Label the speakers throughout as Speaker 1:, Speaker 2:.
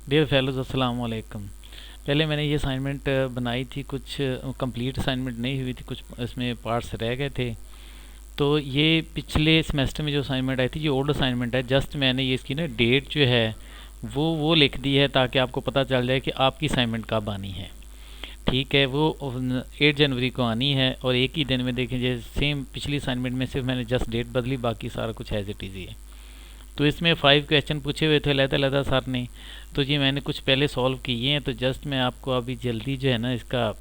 Speaker 1: Dear fellows अस्सलाम वालेकुम। पहले मैंने ये असाइनमेंट बनाई थी, कुछ कंप्लीट असाइनमेंट नहीं हुई थी, कुछ इसमें पार्ट्स रह गए थे। तो ये पिछले सेमेस्टर में जो असाइनमेंट आई थी ये ओल्ड असाइनमेंट है। जस्ट मैंने ये इसकी ना डेट जो है वो लिख दी है ताकि आपको पता चल जाए कि आपकी असाइनमेंट कब आनी है। ठीक है, वो 8 जनवरी को आनी है और एक ही दिन में देखें जैसे सेम पिछली असाइनमेंट में सिर्फ मैंने जस्ट डेट बदली, बाकी सारा कुछ एज इट इज़ ही है। तो इसमें 5 क्वेश्चन पूछे हुए थे लहदा सर ने। तो जी मैंने कुछ पहले सॉल्व किए हैं, तो जस्ट मैं आपको अभी जल्दी जो है ना इसका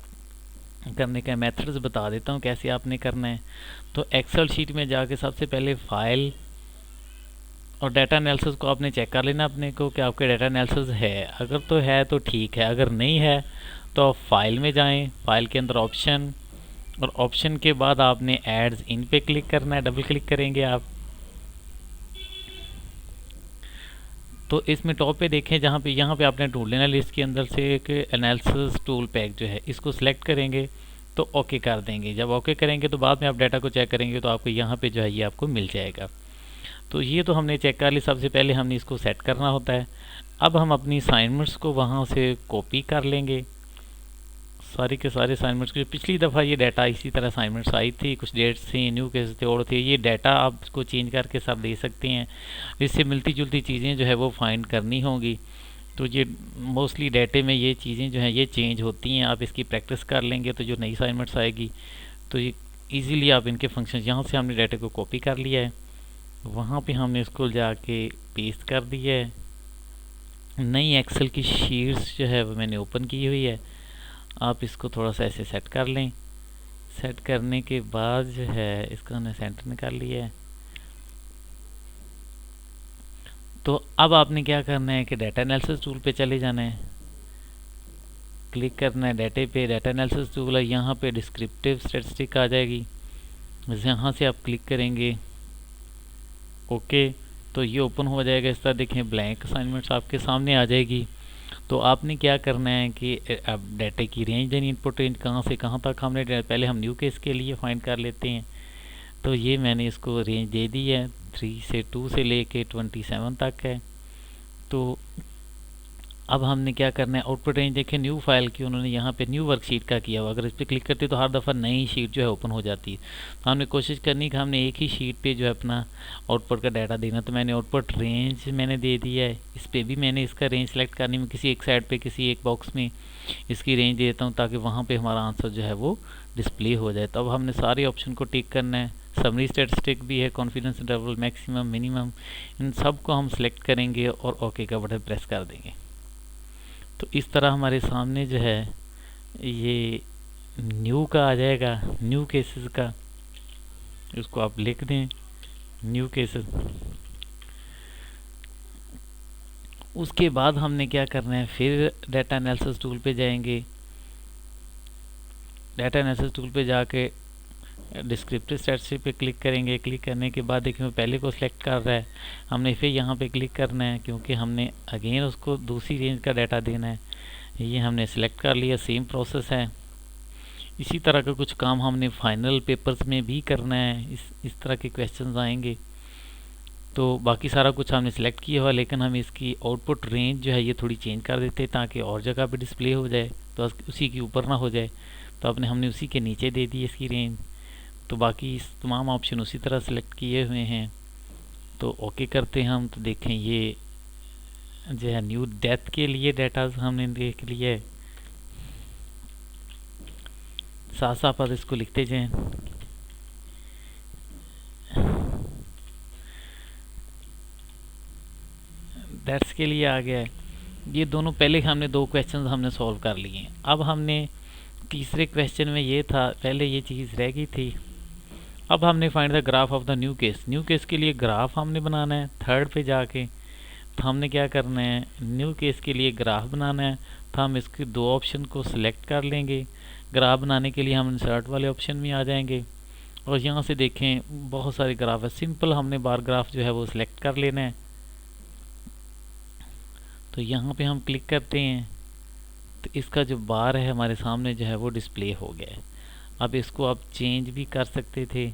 Speaker 1: करने का मेथड्स बता देता हूँ कैसे आपने करना है। तो एक्सेल शीट में जाके सबसे पहले फाइल और डाटा एनालिसिस को आपने चेक कर लेना अपने को कि आपके डाटा एनालिसिस है। अगर तो है तो ठीक है, अगर नहीं है तो आप फाइल में जाएं, फाइल के अंदर ऑप्शन, और ऑप्शन के बाद आपने एड्स इन पे क्लिक करना है। डबल क्लिक करेंगे आप तो इसमें टॉप पे देखें जहाँ पे यहाँ पे आपने ढूंढ लेना लिस्ट के अंदर से एक एनालिसिस टूल पैक जो है इसको सिलेक्ट करेंगे तो ओके कर देंगे। जब ओके करेंगे तो बाद में आप डाटा को चेक करेंगे तो आपको यहाँ पे जो है ये आपको मिल जाएगा। तो ये तो हमने चेक कर ली, सबसे पहले हमने इसको सेट करना होता है। अब हम अपनी असाइनमेंट्स को वहाँ से कॉपी कर लेंगे, सारी के सारे असाइनमेंट्स के। पिछली दफ़ा ये डाटा इसी तरह असाइनमेंट्स आई थी, कुछ डेट्स थी, न्यू केसेस थे और थे। ये डाटा आप इसको चेंज करके सब दे सकते हैं, इससे मिलती जुलती चीज़ें जो है वो फाइंड करनी होंगी। तो ये मोस्टली डाटे में ये चीज़ें जो हैं ये चेंज होती हैं। आप इसकी प्रैक्टिस कर लेंगे तो जो नई असाइनमेंट्स आएगी तो ये ईज़िली आप इनके फंक्शन, यहाँ से हमने डाटे को कॉपी कर लिया है, वहाँ पे हमने इसको जाके पेस्ट कर दिया है। नई एक्सेल की शीट्स जो है वो मैंने ओपन की हुई है। आप इसको थोड़ा सा ऐसे सेट कर लें। सेट करने के बाद जो है इसका हमने सेंटर निकाल लिया है। तो अब आपने क्या करना है कि डाटा एनालिसिस टूल पे चले जाना है, क्लिक करना है डाटे पे। डाटा एनालिसिस टूल है, यहाँ पे डिस्क्रिप्टिव स्टैटिस्टिक आ जाएगी, यहाँ से आप क्लिक करेंगे ओके। तो ये ओपन हो जाएगा इस तरह, देखें ब्लैंक असाइनमेंट्स आपके सामने आ जाएगी। तो आपने क्या करना है कि अब डाटे की रेंज देनी, इनपुट रेंज कहाँ से कहाँ तक हमने, पहले हम न्यू केस के लिए फाइंड कर लेते हैं। तो ये मैंने इसको रेंज दे दी है, 2 से लेके 27 तक है। तो अब हमने क्या करना है, आउटपुट रेंज देखें न्यू फाइल की उन्होंने यहाँ पे न्यू वर्कशीट का किया हुआ। अगर इस पर क्लिक करते तो हर दफ़ा नई शीट जो है ओपन हो जाती है। तो हमने कोशिश करनी कि हमने एक ही शीट पे जो है अपना आउटपुट का डाटा देना। तो मैंने आउटपुट रेंज मैंने दे दिया है, इस पर भी मैंने इसका रेंज सेलेक्ट करनी, मैं किसी एक साइड पे किसी एक बॉक्स में इसकी रेंज दे देता हूँ ताकि वहाँ पर हमारा आंसर जो है वो डिस्प्ले हो जाए। तो अब हमने सारे ऑप्शन को टिक करना है। समरी स्टैटिस्टिक भी है, कॉन्फिडेंस इंटरवल, मैक्सिमम, मिनिमम, इन सब को हम सेलेक्ट करेंगे और ओके का बटन प्रेस कर देंगे। तो इस तरह हमारे सामने जो है ये न्यू का आ जाएगा, न्यू केसेस का। इसको आप लिख दें न्यू केसेस। उसके बाद हमने क्या करना है, फिर डाटा एनालिसिस टूल पे जाएंगे। डाटा एनालिसिस टूल पे जाके डिस्क्रिप्टिव स्टैटिस्टिक पे क्लिक करेंगे। क्लिक करने के बाद देखिए पहले को सिलेक्ट कर रहा है, हमने फिर यहाँ पे क्लिक करना है क्योंकि हमने अगेन उसको दूसरी रेंज का डाटा देना है। ये हमने सेलेक्ट कर लिया, सेम प्रोसेस है। इसी तरह का कुछ काम हमने फाइनल पेपर्स में भी करना है, इस तरह के क्वेश्चंस आएंगे। तो बाकी सारा कुछ हमने सेलेक्ट किया हुआ, लेकिन हम इसकी आउटपुट रेंज जो है ये थोड़ी चेंज कर देते हैं ताकि और जगह पे डिस्प्ले हो जाए, तो उसी के ऊपर ना हो जाए। तो हमने उसी के नीचे दे दी इसकी रेंज। तो बाकी तमाम ऑप्शन उसी तरह सेलेक्ट किए हुए हैं। तो ओके करते हैं हम। तो देखें ये जो है न्यू डेथ के लिए डाटा हमने देख लिया है। साथ साथ आप इसको लिखते जाएं। डेथ्स के लिए आ गया है। ये दोनों पहले हमने 2 क्वेश्चन हमने सॉल्व कर लिए हैं। अब हमने तीसरे क्वेश्चन में ये था, पहले ये चीज़ रह गई थी। अब हमने find the graph of the new case. New case के लिए ग्राफ हमने बनाना है। थर्ड पे जाके तो हमने क्या करना है, न्यू केस के लिए ग्राफ बनाना है। तो हम इसके 2 ऑप्शन को सिलेक्ट कर लेंगे। ग्राफ बनाने के लिए हम इंसर्ट वाले ऑप्शन में आ जाएंगे और यहाँ से देखें बहुत सारे ग्राफ है। सिंपल हमने बार ग्राफ जो है वो सिलेक्ट कर लेना है। तो यहाँ पे हम क्लिक करते हैं तो इसका जो बार है हमारे सामने जो है वो डिस्प्ले हो गया है। अब इसको आप चेंज भी कर सकते थे,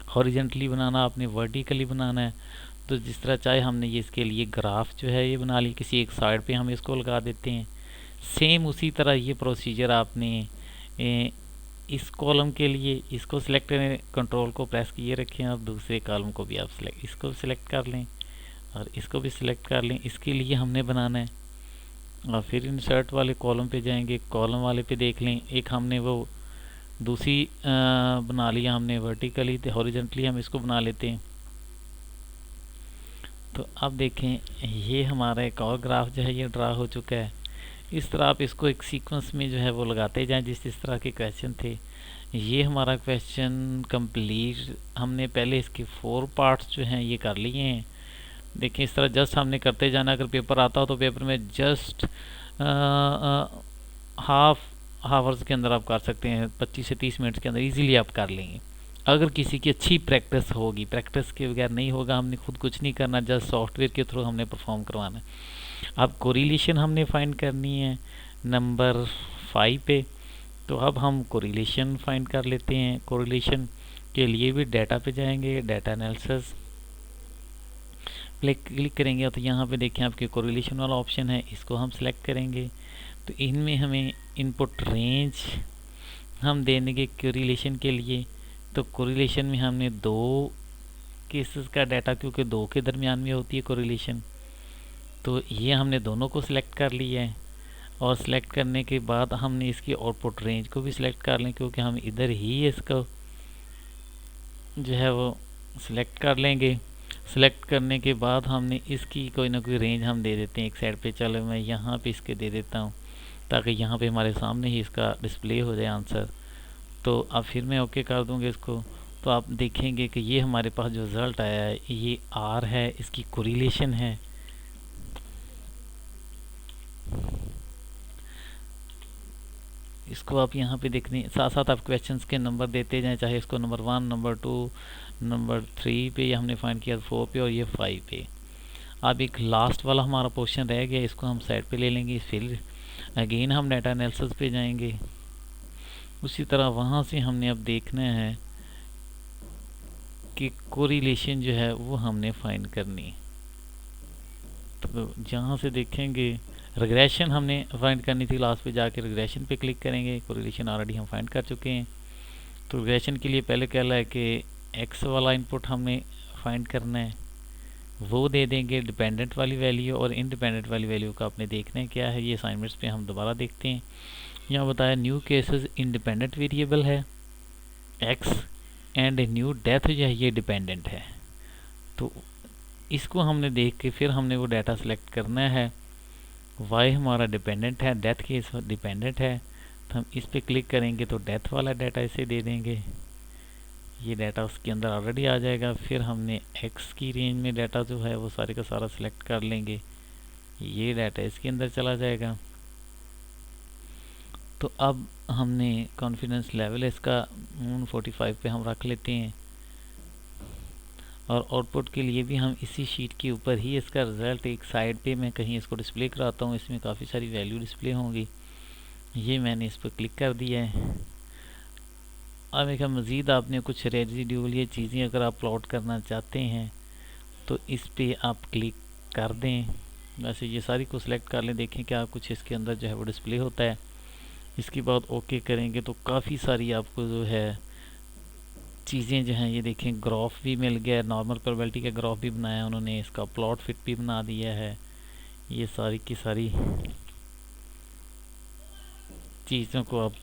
Speaker 1: हॉरिजेंटली बनाना आपने, वर्टिकली बनाना है तो जिस तरह चाहे हमने ये इसके लिए ग्राफ जो है ये बना ली, किसी एक साइड पे हम इसको लगा देते हैं। सेम उसी तरह ये प्रोसीजर आपने इस कॉलम के लिए इसको सिलेक्ट करें, कंट्रोल को प्रेस किए रखें, और दूसरे कॉलम को भी आप इसको सिलेक्ट कर लें और इसको भी सिलेक्ट कर लें। इसके लिए हमने बनाना है, और फिर इंसर्ट वाले कॉलम पे जाएंगे, कॉलम वाले पे देख लें, एक हमने वो दूसरी बना लिया हमने वर्टिकली, तो हॉरिजॉन्टली हम इसको बना लेते हैं। तो अब देखें ये हमारा एक और ग्राफ जो है ये ड्रा हो चुका है। इस तरह आप इसको एक सीक्वेंस में जो है वो लगाते जाएं जिस तरह के क्वेश्चन थे। ये हमारा क्वेश्चन कंप्लीट, हमने पहले इसके 4 पार्ट्स जो हैं ये कर लिए हैं। देखिए इस तरह जस्ट हमने करते जाना। अगर पेपर आता हो तो पेपर में जस्ट हाफ आवर्स के अंदर आप कर सकते हैं, 25 से 30 मिनट के अंदर इजीली आप कर लेंगे। अगर किसी की अच्छी प्रैक्टिस होगी, प्रैक्टिस के बगैर नहीं होगा, हमने खुद कुछ नहीं करना, जस्ट सॉफ्टवेयर के थ्रू हमने परफॉर्म करवाना है। अब कोरिलेशन हमने फाइंड करनी है नंबर 5 पे। तो अब हम कोरिलेशन फाइंड कर लेते हैं। कोरिलेशन के लिए भी डाटा पे जाएंगे, डाटा एनालिसिस क्लिक करेंगे तो यहाँ पे देखें आपके कोरिलेशन वाला ऑप्शन है, इसको हम सिलेक्ट करेंगे। तो इनमें हमें इनपुट रेंज हम देंगे कोरिलेशन के लिए। तो कोरिलेशन में हमने 2 केसेस का डाटा, क्योंकि 2 के दरमियान में होती है कोरिलेशन, तो ये हमने दोनों को सिलेक्ट कर लिया है। और सिलेक्ट करने के बाद हमने इसकी आउटपुट रेंज को भी सिलेक्ट कर लें, क्योंकि हम इधर ही इसको जो है वो सिलेक्ट कर लेंगे। सिलेक्ट करने के बाद हमने इसकी कोई ना कोई रेंज हम दे देते हैं एक साइड पे। चलो मैं यहाँ पे इसके दे देता हूँ ताकि यहाँ पे हमारे सामने ही इसका डिस्प्ले हो जाए आंसर। तो अब फिर मैं ओके कर दूँगा इसको। तो आप देखेंगे कि ये हमारे पास जो रिज़ल्ट आया है ये R है, इसकी कोरिलेशन है। इसको आप यहाँ पे देखने साथ साथ आप क्वेश्चंस के नंबर देते जाएं, चाहे इसको नंबर 1, नंबर 2, नंबर 3 पे या हमने फाइंड किया 4 पे और ये 5 पे। अब एक लास्ट वाला हमारा पोर्शन रह गया, इसको हम साइड पे ले लेंगे। फिर अगेन हम डाटा एनालिसिस पे जाएंगे। उसी तरह वहाँ से हमने अब देखना है कि कोरिलेशन जो है वो हमने फाइंड करनी। तो जहाँ से देखेंगे रिग्रेशन हमने फाइंड करनी थी, लास्ट पे जाके रिग्रेशन पे क्लिक करेंगे। कोरिलेशन ऑलरेडी हम फाइंड कर चुके हैं। तो रिग्रेशन के लिए पहले क्या है कि एक्स वाला इनपुट हमने फाइंड करना है, वो दे देंगे डिपेंडेंट वाली वैल्यू, और इंडिपेंडेंट वाली वैल्यू का आपने देखना है क्या है। ये असाइनमेंट्स पे हम दोबारा देखते हैं। यहाँ बताया न्यू केसेस इंडिपेंडेंट वेरिएबल है एक्स, एंड न्यू डेथ जो है ये डिपेंडेंट है। तो इसको हमने देख के फिर हमने वो डाटा सेलेक्ट करना है। वाई हमारा डिपेंडेंट है, डेथ केस डिपेंडेंट है, तो हम इस पर क्लिक करेंगे तो डेथ वाला डाटा इसे दे देंगे। ये डाटा उसके अंदर ऑलरेडी आ जाएगा। फिर हमने एक्स की रेंज में डाटा जो है वो सारे का सारा सिलेक्ट कर लेंगे, ये डाटा इसके अंदर चला जाएगा। तो अब हमने कॉन्फिडेंस लेवल इसका 45 पे हम रख लेते हैं, और आउटपुट के लिए भी हम इसी शीट के ऊपर ही इसका रिज़ल्ट एक साइड पे मैं कहीं इसको डिस्प्ले कराता हूँ। इसमें काफ़ी सारी वैल्यू डिस्प्ले होंगी। ये मैंने इस पर क्लिक कर दिया है। अब एक मज़ीद आपने कुछ रेजिड्यूल ये चीज़ें अगर आप प्लॉट करना चाहते हैं तो इस पे आप क्लिक कर दें। वैसे ये सारी को सिलेक्ट कर लें, देखें क्या कुछ इसके अंदर जो है वो डिस्प्ले होता है। इसके बाद ओके करेंगे तो काफ़ी सारी आपको जो है चीज़ें जो हैं ये देखें, ग्राफ भी मिल गया, नॉर्मल प्रोबेबिलिटी का ग्राफ भी बनाया उन्होंने, इसका प्लॉट फिट भी बना दिया है। ये सारी की सारी चीज़ों को आप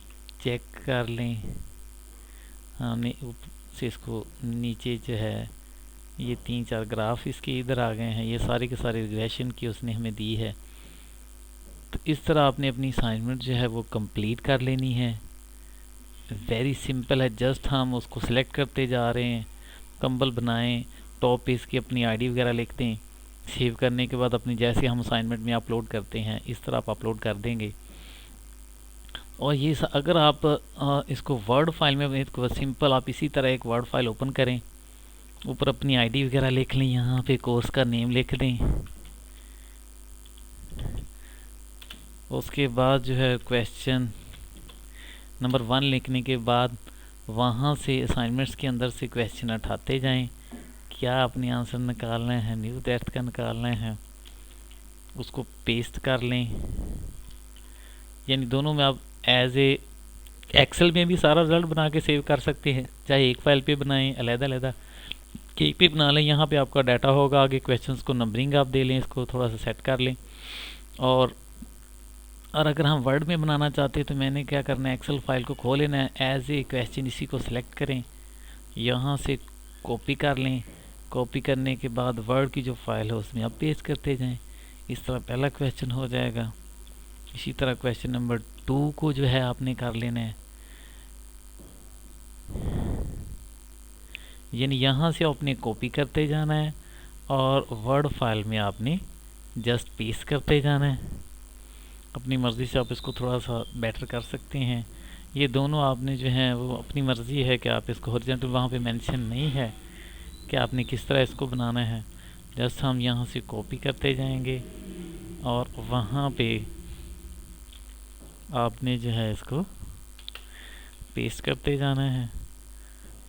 Speaker 1: चेक कर लें। हमने से इसको नीचे जो है ये 3-4 ग्राफ इसके इधर आ गए हैं, ये सारे के सारे रिग्रेशन की उसने हमें दी है। तो इस तरह आपने अपनी असाइनमेंट जो है वो कंप्लीट कर लेनी है। वेरी सिंपल है, जस्ट हम उसको सिलेक्ट करते जा रहे हैं, कंबल बनाएं, टॉप पे इसकी अपनी आईडी वगैरह लिखते हैं। सेव करने के बाद अपनी जैसे हम असाइनमेंट में अपलोड करते हैं इस तरह आप अपलोड कर देंगे। और ये अगर आप इसको वर्ड फाइल में तो सिंपल आप इसी तरह एक वर्ड फाइल ओपन करें, ऊपर अपनी आईडी वगैरह लिख लें, यहाँ पे कोर्स का नेम लिख दें। उसके बाद जो है क्वेश्चन नंबर 1 लिखने के बाद वहाँ से असाइनमेंट्स के अंदर से क्वेश्चन उठाते जाएं क्या अपनी आंसर निकालना है, न्यू टेस्ट का निकालना है, उसको पेस्ट कर लें। यानी दोनों में आप एज ए एक्सेल में भी सारा रिजल्ट बना के सेव कर सकते हैं, चाहे एक फाइल पे बनाएं, अलग-अलग एक पे बना लें। यहाँ पे आपका डाटा होगा, आगे क्वेश्चंस को नंबरिंग आप दे लें, इसको थोड़ा सा सेट कर लें। और अगर हम वर्ड में बनाना चाहते हैं तो मैंने क्या करना है, एक्सेल फाइल को खोल लेना है, एज ए क्वेश्चन इसी को सिलेक्ट करें, यहाँ से कॉपी कर लें। कॉपी करने के बाद वर्ड की जो फाइल है उसमें आप पेस्ट करते जाएं। इस तरह पहला क्वेश्चन हो जाएगा। इसी तरह क्वेश्चन नंबर 2 को जो है आपने कर लेना है, यानी यहाँ से आपने कॉपी करते जाना है और वर्ड फाइल में आपने जस्ट पेस्ट करते जाना है। अपनी मर्ज़ी से आप इसको थोड़ा सा बेटर कर सकते हैं। ये दोनों आपने जो है वो अपनी मर्ज़ी है कि आप इसको हॉरिजॉन्टल, वहाँ पे मेंशन नहीं है कि आपने किस तरह इसको बनाना है। जस्ट हम यहाँ से कॉपी करते जाएंगे और वहाँ पे आपने जो है इसको पेस्ट करते जाना है।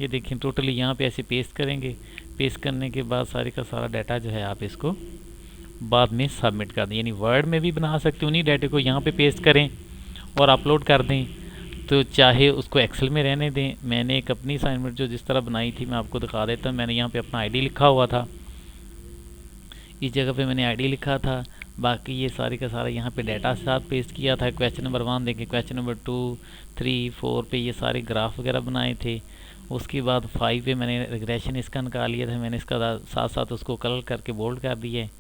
Speaker 1: ये देखिए टोटली यहाँ पे ऐसे पेस्ट करेंगे। पेस्ट करने के बाद सारे का सारा डाटा जो है आप इसको बाद में सबमिट कर दें। यानी वर्ड में भी बना सकते हो, उन्हीं डाटे को यहाँ पे पेस्ट करें और अपलोड कर दें, तो चाहे उसको एक्सेल में रहने दें। मैंने एक अपनी असाइनमेंट जो जिस तरह बनाई थी मैं आपको दिखा देता हूँ। मैंने यहाँ पे अपना आईडी लिखा हुआ था, इस जगह पे मैंने आईडी लिखा था। बाकी ये सारी का सारा यहाँ पे डाटा साथ पेस्ट किया था। क्वेश्चन नंबर 1 देखें, क्वेश्चन नंबर 2, 3, 4 पे ये सारे ग्राफ वगैरह बनाए थे। उसके बाद 5 पे मैंने रिग्रेशन इसका निकाल लिया था। मैंने इसका साथ साथ उसको कलर करके बोल्ड कर दिया है।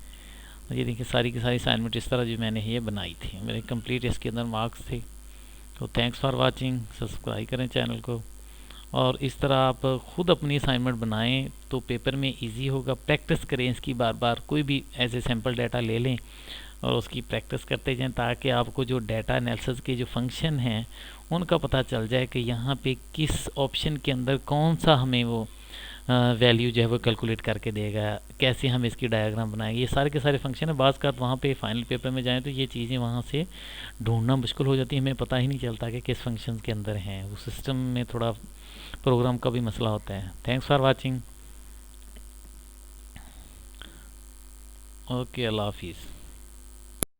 Speaker 1: ये देखिए सारी की सारी असाइनमेंट इस तरह जो मैंने ये बनाई थी, मेरे कंप्लीट इसके अंदर मार्क्स थे। तो थैंक्स फॉर वाचिंग, सब्सक्राइब करें चैनल को। और इस तरह आप ख़ुद अपनी असाइनमेंट बनाएं तो पेपर में इजी होगा। प्रैक्टिस करें इसकी बार बार, कोई भी ऐसे सैम्पल डाटा ले लें और उसकी प्रैक्टिस करते जाएं, ताकि आपको जो डाटा एनालिसिस के जो फंक्शन हैं उनका पता चल जाए कि यहाँ पे किस ऑप्शन के अंदर कौन सा हमें वो वैल्यू जो है वो कैलकुलेट करके देगा, कैसे हम इसकी डायग्राम बनाएंगे। ये सारे के सारे फंक्शन है। बाज़ का वहाँ पे फाइनल पेपर में जाएं तो ये चीज़ें वहाँ से ढूंढना मुश्किल हो जाती है, हमें पता ही नहीं चलता कि किस फंक्शन के अंदर हैं। वो सिस्टम में थोड़ा प्रोग्राम का भी मसला होता है। Thanks for watching. ओके, अल्लाह हाफिज़।